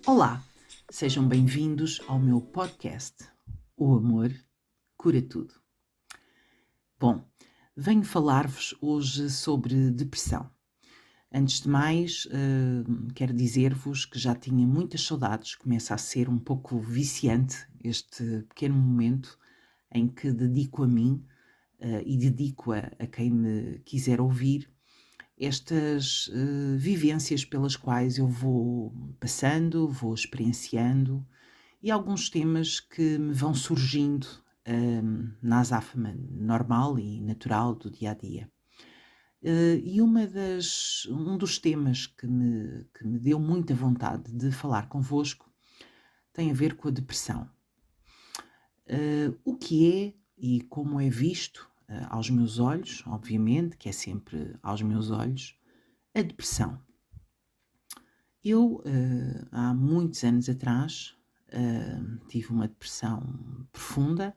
Olá, sejam bem-vindos ao meu podcast. O amor cura tudo. Bom, venho falar-vos hoje sobre depressão. Antes de mais, quero dizer-vos que já tinha muitas saudades, começa a ser um pouco viciante este pequeno momento em que dedico a mim e dedico a quem me quiser ouvir estas vivências pelas quais eu vou passando, vou experienciando e alguns temas que me vão surgindo na azáfama normal e natural do dia a dia. E um dos temas que me deu muita vontade de falar convosco tem a ver com a depressão. O que é e como é visto aos meus olhos, obviamente, que é sempre aos meus olhos, a depressão. Eu, há muitos anos atrás, tive uma depressão profunda,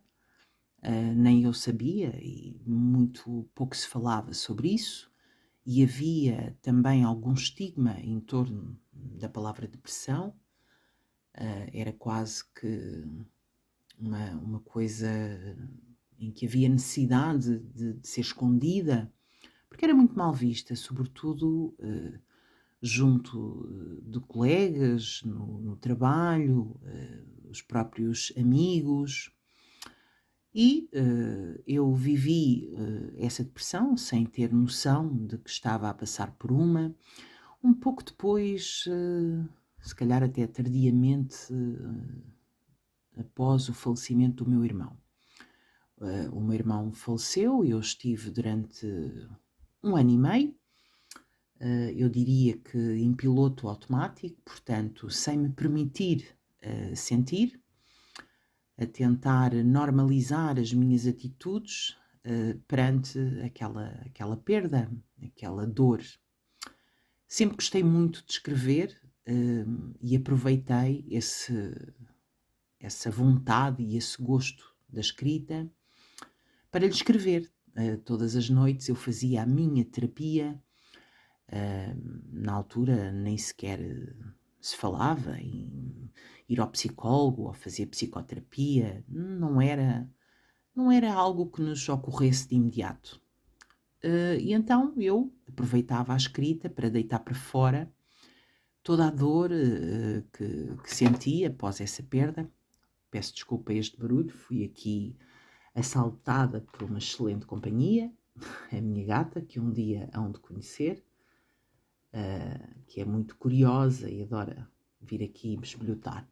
nem eu sabia e muito pouco se falava sobre isso, e havia também algum estigma em torno da palavra depressão, era quase que uma coisa em que havia necessidade de ser escondida, porque era muito mal vista, sobretudo junto de colegas, no trabalho, os próprios amigos. E eu vivi essa depressão sem ter noção de que estava a passar por uma. Um pouco depois, se calhar até tardiamente, após o falecimento do meu irmão. O meu irmão faleceu e eu estive durante 1 ano e meio, eu diria que em piloto automático, portanto, sem me permitir sentir, a tentar normalizar as minhas atitudes perante aquela perda, aquela dor. Sempre gostei muito de escrever e aproveitei essa vontade e esse gosto da escrita para lhe escrever. Todas as noites eu fazia a minha terapia. Na altura nem sequer se falava em ir ao psicólogo ou fazer psicoterapia, não era algo que nos ocorresse de imediato. E então eu aproveitava a escrita para deitar para fora toda a dor que senti após essa perda. Peço desculpa a este barulho, fui aqui assaltada por uma excelente companhia, a minha gata, que um dia hão de conhecer, que é muito curiosa e adora vir aqui besbilhotar.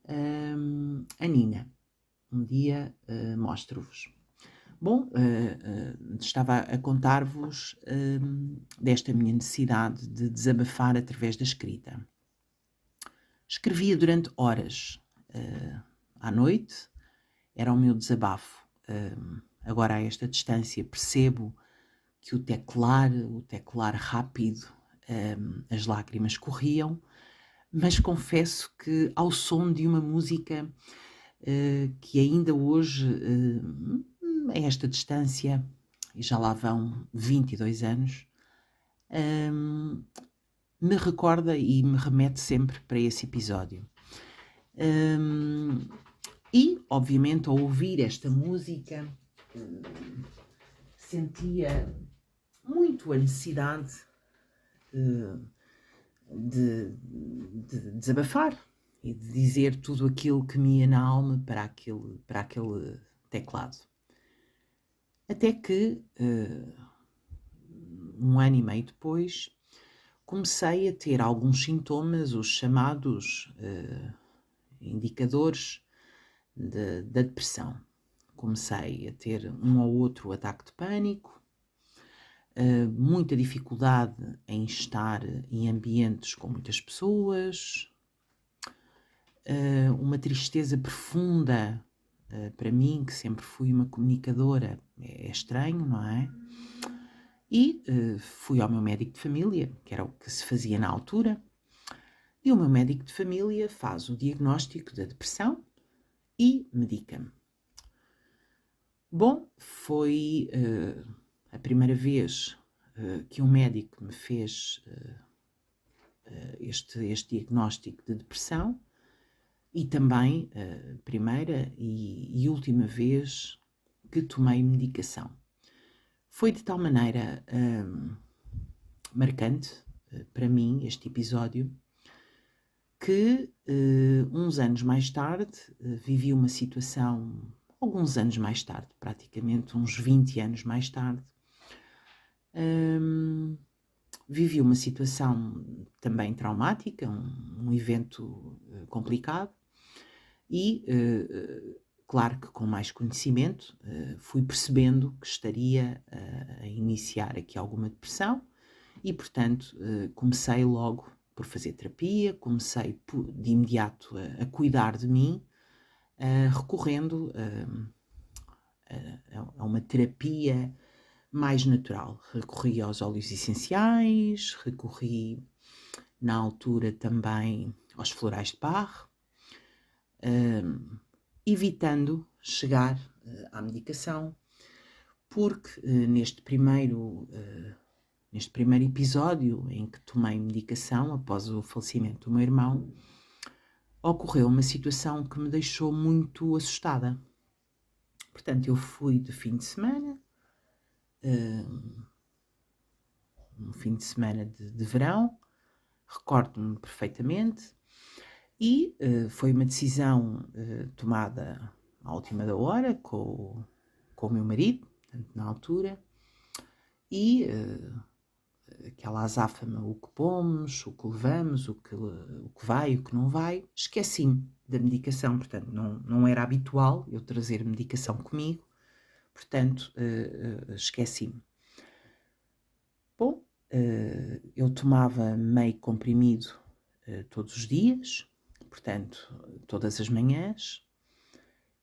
A Nina, um dia mostro-vos. Bom, estava a contar-vos desta minha necessidade de desabafar através da escrita. Escrevia durante horas à noite, era o meu desabafo. Agora, a esta distância, percebo que o teclar rápido, as lágrimas corriam, mas confesso que ao som de uma música que ainda hoje, a esta distância, e já lá vão 22 anos, me recorda e me remete sempre para esse episódio. E, obviamente, ao ouvir esta música, sentia muito a necessidade de desabafar e de dizer tudo aquilo que me ia na alma para aquele teclado. Até que, 1 ano e meio depois, comecei a ter alguns sintomas, os chamados indicadores da depressão. Comecei a ter um ou outro ataque de pânico, muita dificuldade em estar em ambientes com muitas pessoas, uma tristeza profunda para mim, que sempre fui uma comunicadora, é estranho, não é? E fui ao meu médico de família, que era o que se fazia na altura, e o meu médico de família faz o diagnóstico da depressão e medica-me. Bom, foi a primeira vez que um médico me fez este diagnóstico de depressão e também a primeira e última vez que tomei medicação. Foi de tal maneira marcante para mim este episódio que uns anos mais tarde vivi uma situação, alguns anos mais tarde, praticamente uns 20 anos mais tarde, vivi uma situação também traumática, um evento complicado e, claro que com mais conhecimento, fui percebendo que estaria a iniciar aqui alguma depressão e, portanto, comecei logo por fazer terapia, comecei de imediato a cuidar de mim, recorrendo a uma terapia mais natural. Recorri aos óleos essenciais, recorri na altura também aos florais de Bach, evitando chegar à medicação, porque neste primeiro episódio em que tomei medicação após o falecimento do meu irmão, ocorreu uma situação que me deixou muito assustada. Portanto, eu fui de fim de semana, um fim de semana de verão, recordo-me perfeitamente, e foi uma decisão tomada à última da hora com o meu marido, portanto, na altura, e aquela azáfama, o que pomos, o que levamos, o que vai, o que não vai, esqueci-me da medicação, portanto não era habitual eu trazer medicação comigo, portanto esqueci-me. Bom, eu tomava meio comprimido todos os dias, portanto todas as manhãs,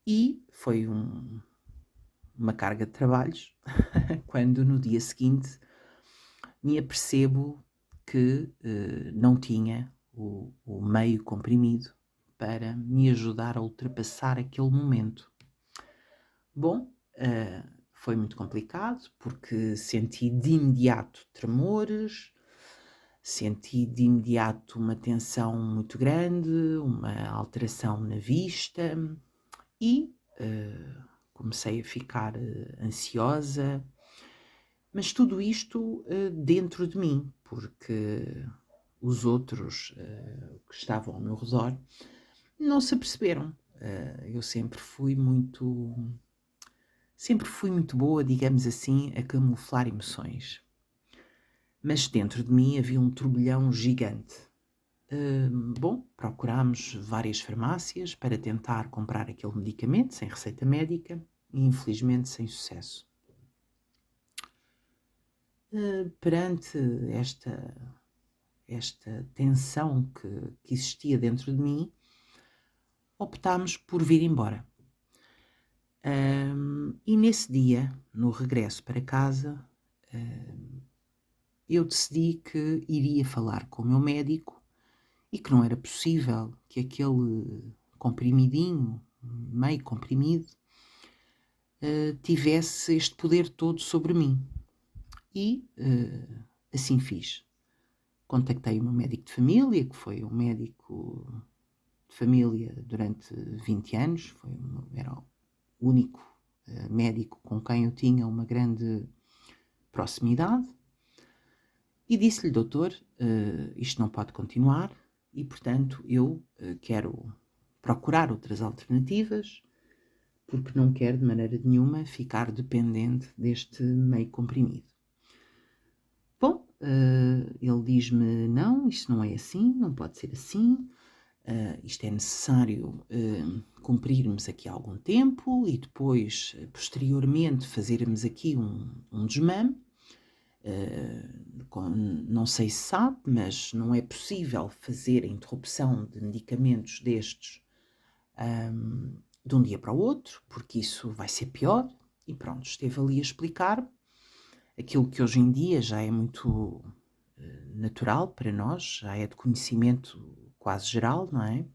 e foi uma carga de trabalhos quando no dia seguinte me apercebo que não tinha o meio comprimido para me ajudar a ultrapassar aquele momento. Bom, foi muito complicado porque senti de imediato tremores, senti de imediato uma tensão muito grande, uma alteração na vista e comecei a ficar ansiosa, mas tudo isto dentro de mim, porque os outros que estavam ao meu redor não se aperceberam. Eu sempre fui muito boa, digamos assim, a camuflar emoções. Mas dentro de mim havia um turbilhão gigante. Bom, procurámos várias farmácias para tentar comprar aquele medicamento sem receita médica e infelizmente sem sucesso. Perante esta tensão que existia dentro de mim, optámos por vir embora. E nesse dia, no regresso para casa, eu decidi que iria falar com o meu médico e que não era possível que aquele comprimidinho, meio comprimido, tivesse este poder todo sobre mim. E assim fiz. Contactei o meu médico de família, que foi um médico de família durante 20 anos, era o único médico com quem eu tinha uma grande proximidade, e disse-lhe: doutor, isto não pode continuar e, portanto, eu quero procurar outras alternativas, porque não quero de maneira nenhuma ficar dependente deste meio comprimido. Bom, ele diz-me: não, isto não é assim, não pode ser assim, isto é necessário cumprirmos aqui algum tempo e depois, posteriormente, fazermos aqui um desmame. Não sei se sabe, mas não é possível fazer a interrupção de medicamentos destes de um dia para o outro, porque isso vai ser pior. E pronto, esteve ali a explicar aquilo que hoje em dia já é muito natural para nós, já é de conhecimento quase geral, não é?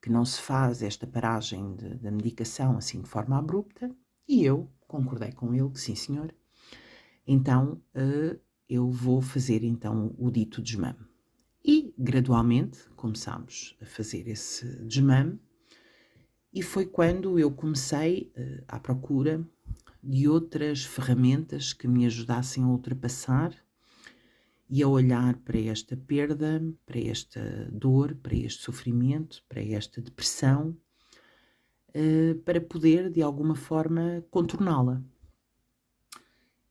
Que não se faz esta paragem da medicação assim de forma abrupta, e eu concordei com ele que sim, senhor. Então, eu vou fazer então o dito desmame. E gradualmente começámos a fazer esse desmame, e foi quando eu comecei à procura de outras ferramentas que me ajudassem a ultrapassar e a olhar para esta perda, para esta dor, para este sofrimento, para esta depressão, para poder de alguma forma contorná-la.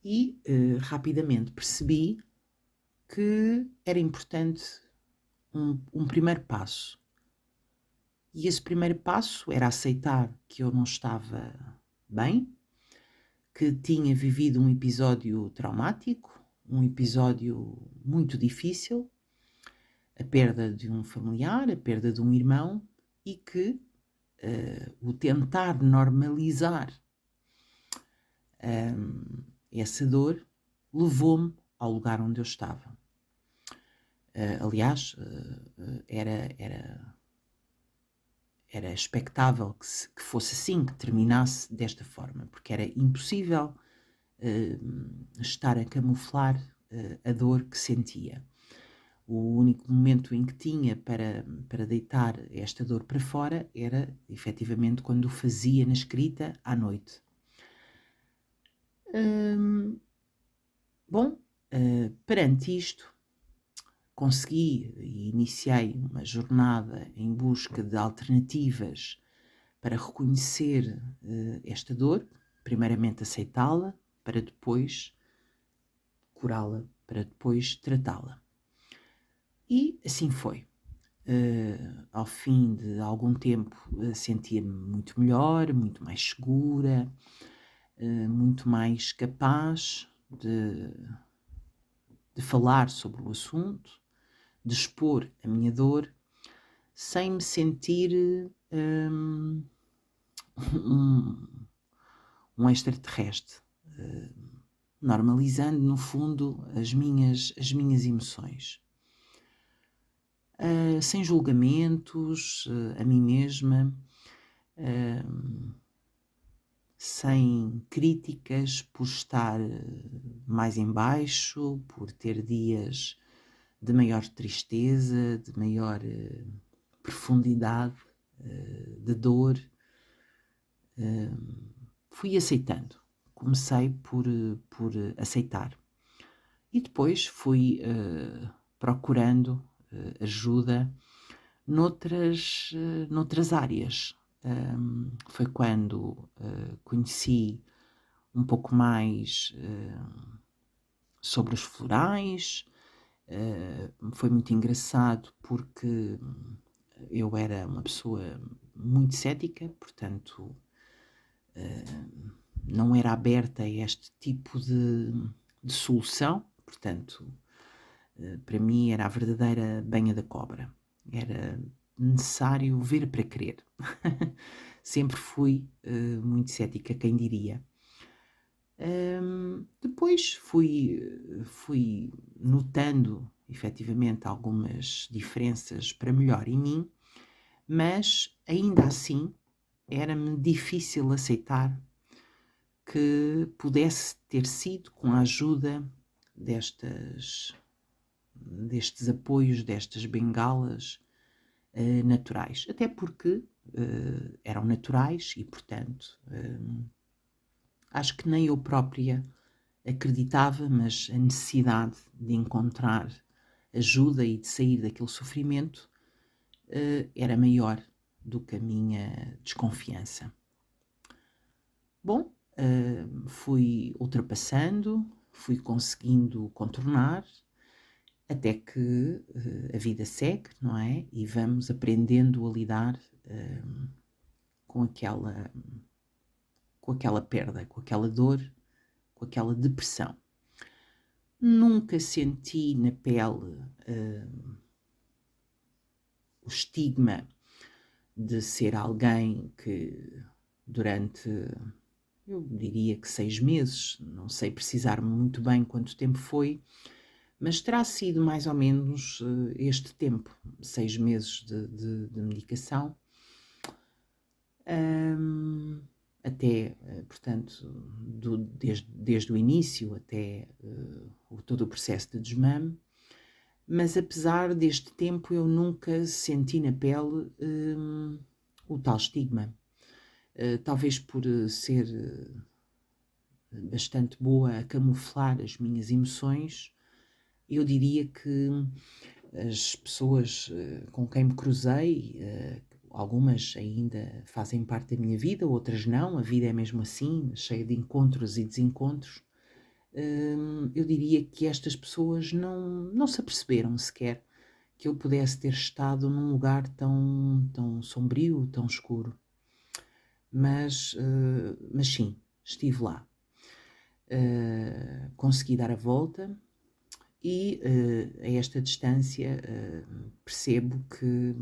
E rapidamente percebi que era importante um primeiro passo. E esse primeiro passo era aceitar que eu não estava bem, que tinha vivido um episódio traumático, um episódio muito difícil, a perda de um familiar, a perda de um irmão, e que o tentar normalizar essa dor levou-me ao lugar onde eu estava. Aliás, era expectável que fosse assim, que terminasse desta forma, porque era impossível estar a camuflar a dor que sentia. O único momento em que tinha para deitar esta dor para fora era, efetivamente, quando o fazia na escrita à noite. Bom, perante isto, consegui e iniciei uma jornada em busca de alternativas para reconhecer esta dor, primeiramente aceitá-la, para depois curá-la, para depois tratá-la. E assim foi. Ao fim de algum tempo sentia-me muito melhor, muito mais segura, muito mais capaz de falar sobre o assunto, de expor a minha dor, sem me sentir um extraterrestre, normalizando no fundo as minhas emoções. Sem julgamentos a mim mesma, sem críticas por estar mais em baixo, por ter dias de maior tristeza, de maior profundidade, de dor. Fui aceitando. Comecei por aceitar. E depois fui procurando ajuda noutras áreas. Foi quando conheci um pouco mais sobre os florais. Foi muito engraçado porque eu era uma pessoa muito cética, portanto não era aberta a este tipo de solução, portanto para mim era a verdadeira banha da cobra, era necessário ver para crer. Sempre fui muito cética, quem diria. Depois fui notando efetivamente algumas diferenças para melhor em mim, mas ainda assim era-me difícil aceitar que pudesse ter sido com a ajuda destes apoios, destas bengalas naturais, até porque eram naturais e, portanto, acho que nem eu própria acreditava, mas a necessidade de encontrar ajuda e de sair daquele sofrimento era maior do que a minha desconfiança. Bom, fui ultrapassando, fui conseguindo contornar, até que a vida segue, não é? E vamos aprendendo a lidar com aquela perda, com aquela dor, com aquela depressão. Nunca senti na pele o estigma de ser alguém que durante, eu diria que 6 meses, não sei precisar muito bem quanto tempo foi, mas terá sido mais ou menos este tempo, 6 meses de medicação, até, portanto, desde o início até todo o processo de desmame, Mas apesar deste tempo eu nunca senti na pele o tal estigma. Talvez por ser bastante boa a camuflar as minhas emoções, eu diria que as pessoas com quem me cruzei, algumas ainda fazem parte da minha vida, outras não, a vida é mesmo assim, cheia de encontros e desencontros. Eu diria que estas pessoas não se aperceberam sequer que eu pudesse ter estado num lugar tão sombrio, tão escuro. Mas sim, estive lá. Consegui dar a volta e a esta distância percebo que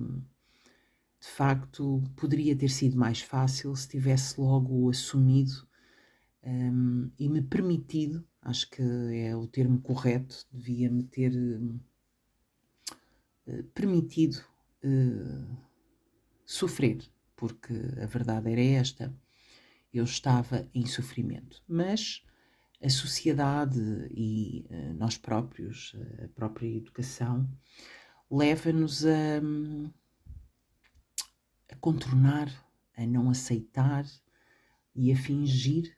de facto poderia ter sido mais fácil se tivesse logo assumido e me permitido, acho que é o termo correto, devia-me ter permitido sofrer, porque a verdade era esta, eu estava em sofrimento, mas a sociedade e nós próprios, a própria educação, leva-nos a contornar, a não aceitar e a fingir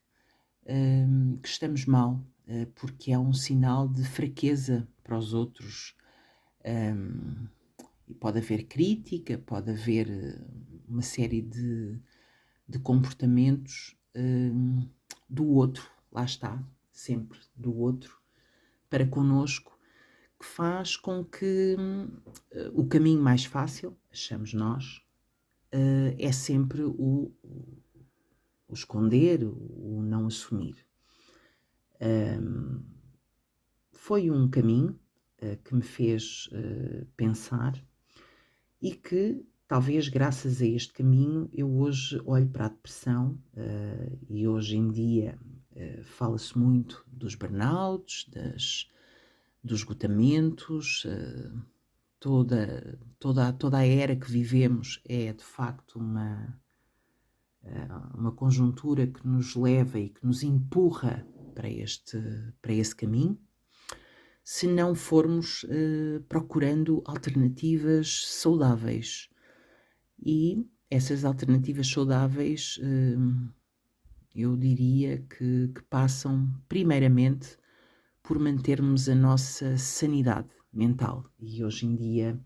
que estamos mal, porque é um sinal de fraqueza para os outros. E pode haver crítica, pode haver uma série de comportamentos do outro, lá está, sempre do outro, para connosco, que faz com que o caminho mais fácil, achamos nós, é sempre o esconder, o não assumir. Foi um caminho que me fez pensar e que, talvez graças a este caminho, eu hoje olho para a depressão e hoje em dia fala-se muito dos burnouts, dos esgotamentos, toda a era que vivemos é de facto uma conjuntura que nos leva e que nos empurra para esse caminho, se não formos procurando alternativas saudáveis. E essas alternativas saudáveis, eu diria que passam primeiramente por mantermos a nossa sanidade mental. E hoje em dia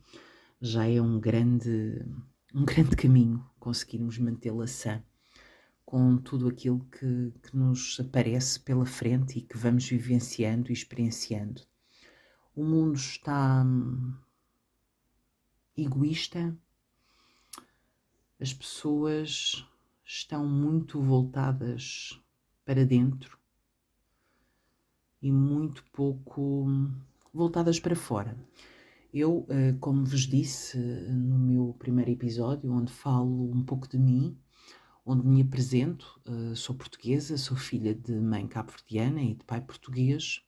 já é um grande caminho conseguirmos mantê-la sã, com tudo aquilo que nos aparece pela frente e que vamos vivenciando e experienciando. O mundo está egoísta, as pessoas estão muito voltadas para dentro e muito pouco voltadas para fora. Eu, como vos disse no meu primeiro episódio, onde falo um pouco de mim, onde me apresento, sou portuguesa, sou filha de mãe cabo-verdiana e de pai português,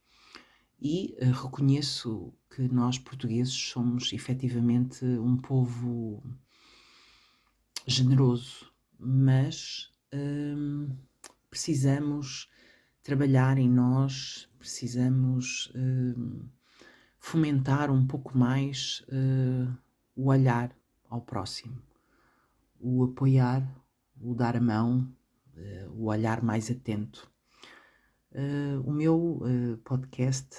e reconheço que nós portugueses somos efetivamente um povo generoso, mas precisamos trabalhar em nós, precisamos fomentar um pouco mais o olhar ao próximo, o apoiar, o dar a mão, o olhar mais atento. O meu podcast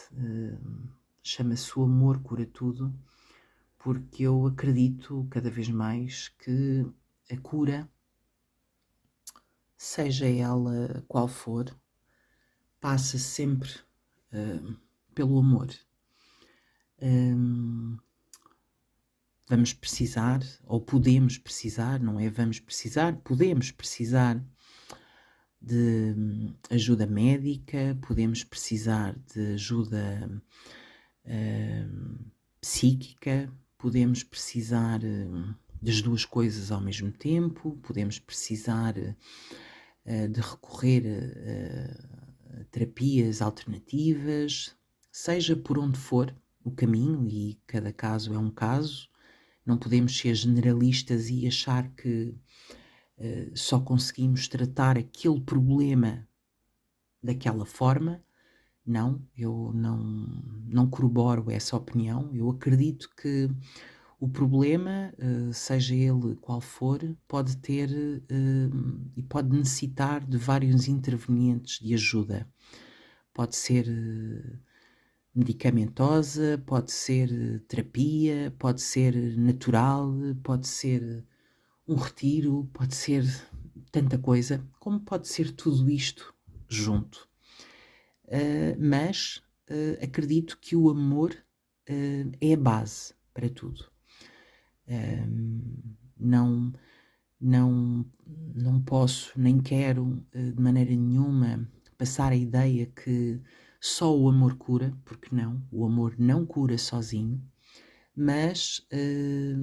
chama-se O Amor Cura Tudo, porque eu acredito cada vez mais que a cura, seja ela qual for, passa sempre pelo amor. Vamos precisar, ou podemos precisar, não é vamos precisar, podemos precisar de ajuda médica, podemos precisar de ajuda psíquica, podemos precisar das duas coisas ao mesmo tempo, podemos precisar de recorrer a terapias alternativas, seja por onde for o caminho, e cada caso é um caso. Não podemos ser generalistas e achar que só conseguimos tratar aquele problema daquela forma, Não, eu não corroboro essa opinião. Eu acredito que o problema, seja ele qual for, pode ter, e pode necessitar de vários intervenientes de ajuda. Pode ser, medicamentosa, pode ser terapia, pode ser natural, pode ser um retiro, pode ser tanta coisa, como pode ser tudo isto junto. Mas acredito que o amor é a base para tudo. Não, não posso, nem quero de maneira nenhuma passar a ideia que só o amor cura, porque não, o amor não cura sozinho, mas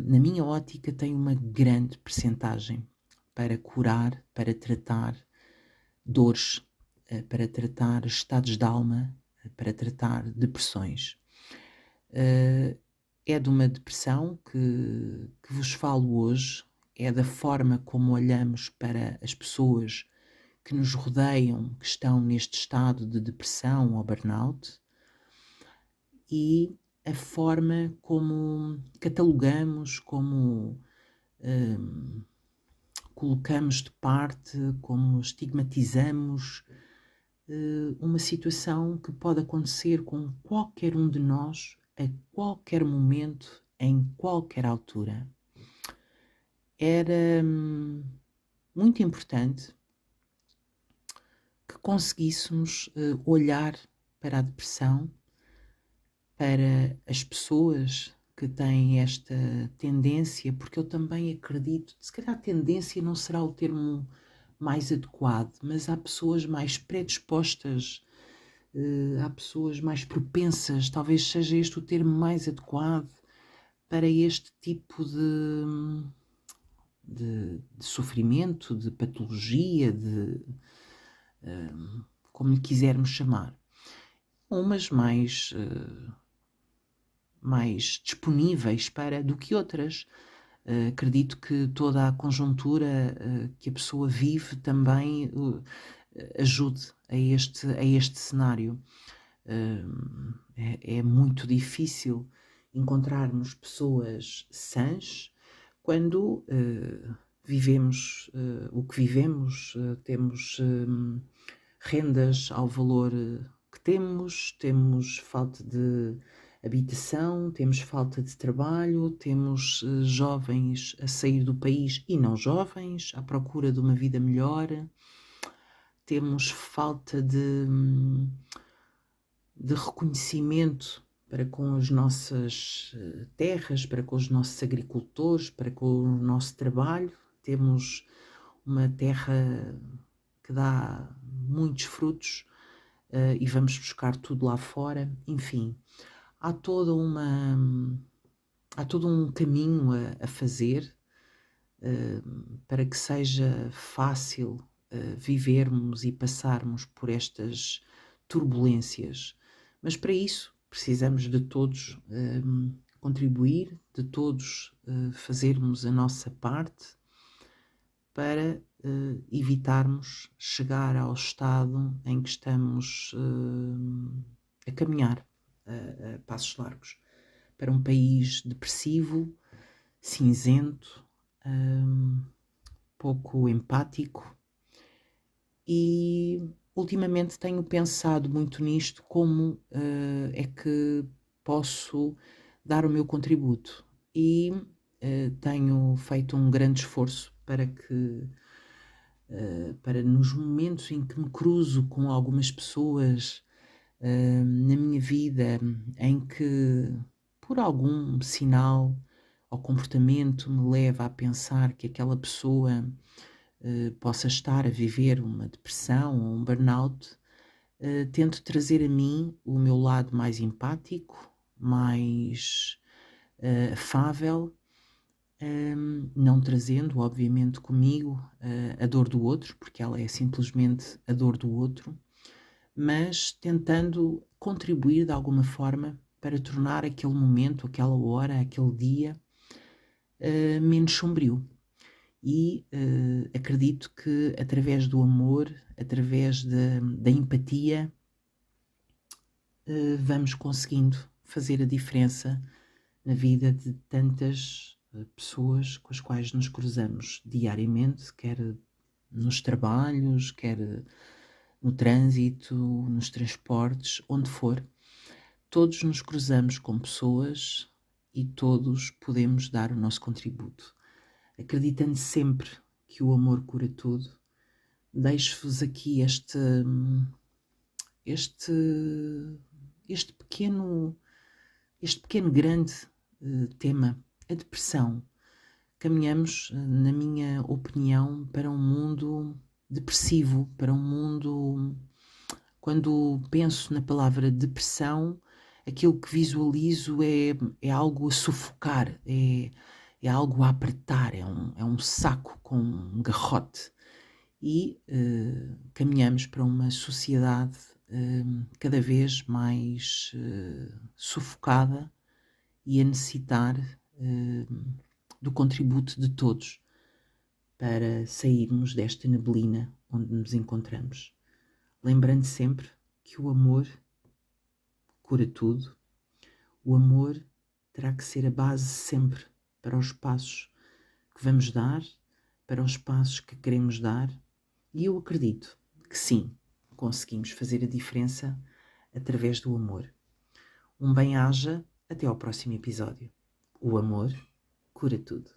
na minha ótica tem uma grande percentagem para curar, para tratar dores, para tratar estados de alma, para tratar depressões. É de uma depressão que vos falo hoje, é da forma como olhamos para as pessoas que nos rodeiam, que estão neste estado de depressão ou burnout, e a forma como catalogamos, como colocamos de parte, como estigmatizamos uma situação que pode acontecer com qualquer um de nós, a qualquer momento, em qualquer altura. Era muito importante que conseguíssemos olhar para a depressão, para as pessoas que têm esta tendência, porque eu também acredito, se calhar tendência não será o termo mais adequado, mas há pessoas mais predispostas, há pessoas mais propensas, talvez seja este o termo mais adequado para este tipo de sofrimento, de patologia, como lhe quisermos chamar. Umas mais disponíveis do que outras. Acredito que toda a conjuntura que a pessoa vive também ajude a este cenário. É muito difícil encontrarmos pessoas sãs quando vivemos o que vivemos, temos rendas ao valor que temos falta de habitação, temos falta de trabalho, temos jovens a sair do país e não jovens, à procura de uma vida melhor, temos falta de reconhecimento para com as nossas terras, para com os nossos agricultores, para com o nosso trabalho. Temos uma terra que dá muitos frutos e vamos buscar tudo lá fora. Enfim, há todo um caminho a fazer para que seja fácil vivermos e passarmos por estas turbulências. Mas para isso precisamos de todos contribuir, de todos fazermos a nossa parte para evitarmos chegar ao estado em que estamos a caminhar a passos largos para um país depressivo, cinzento, pouco empático, e ultimamente tenho pensado muito nisto, como é que posso dar o meu contributo, e tenho feito um grande esforço para nos momentos em que me cruzo com algumas pessoas na minha vida, em que por algum sinal ou comportamento me leva a pensar que aquela pessoa possa estar a viver uma depressão ou um burnout, tento trazer a mim o meu lado mais empático, mais afável, não trazendo, obviamente, comigo a dor do outro, porque ela é simplesmente a dor do outro, mas tentando contribuir de alguma forma para tornar aquele momento, aquela hora, aquele dia menos sombrio. E acredito que através do amor, através da empatia, vamos conseguindo fazer a diferença na vida de tantas pessoas com as quais nos cruzamos diariamente, quer nos trabalhos, quer no trânsito, nos transportes, onde for. Todos nos cruzamos com pessoas e todos podemos dar o nosso contributo. Acreditando sempre que o amor cura tudo, deixo-vos aqui este pequeno grande tema, a depressão. Caminhamos, na minha opinião, para um mundo depressivo, para um mundo... Quando penso na palavra depressão, aquilo que visualizo é algo a sufocar, é algo a apertar, é um saco com um garrote. E caminhamos para uma sociedade cada vez mais sufocada e a necessitar do contributo de todos para sairmos desta neblina onde nos encontramos. Lembrando sempre que o amor cura tudo, o amor terá que ser a base sempre para os passos que vamos dar, para os passos que queremos dar, e eu acredito que sim, conseguimos fazer a diferença através do amor. Um bem-aja, até ao próximo episódio. O amor cura tudo.